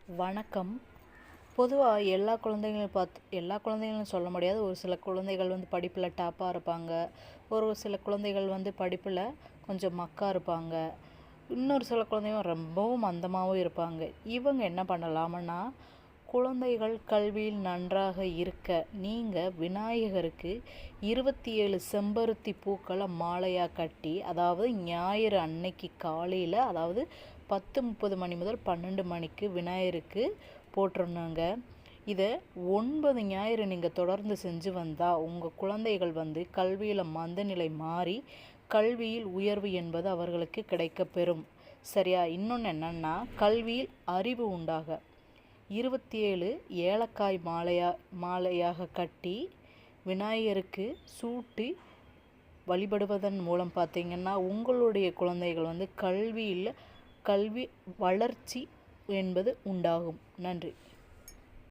வணக்கம். பொதுவாக எல்லா குழந்தைகளும் சொல்ல முடியாது. ஒரு சில குழந்தைகள் படிப்பில் டாப்பாக இருப்பாங்க. ஒரு சில குழந்தைகள் படிப்பில் கொஞ்சம் மக்கா இருப்பாங்க. இன்னொரு சில குழந்தைகள் ரொம்பவும் மந்தமாகவும் இருப்பாங்க. இவங்க என்ன பண்ணலாம்னா, குழந்தைகள் கல்வியில் நன்றாக இருக்க நீங்கள் விநாயகருக்கு 27 செம்பருத்தி பூக்களை மாலையாக கட்டி, அதாவது ஞாயிறு அன்னைக்கு காலையில், அதாவது 10:30 மணி முதல் 12 மணிக்கு விநாயகருக்கு போட்டுருணுங்க. இதை 9 ஞாயிறு நீங்கள் தொடர்ந்து செஞ்சு வந்தால் உங்கள் குழந்தைகள் கல்வியில் மந்தநிலை மாறி கல்வியில் உயர்வு என்பது அவர்களுக்கு கிடைக்கப்பெறும். சரியா? இன்னொன்று என்னென்னா, கல்வியில் அறிவு உண்டாக 27 ஏலக்காய் மாலையாக கட்டி விநாயகருக்கு சூட்டி வழிபடுவதன் மூலம் பார்த்திங்கன்னா உங்களுடைய குழந்தைகள் கல்வி வளர்ச்சி என்பது உண்டாகும். நன்றி.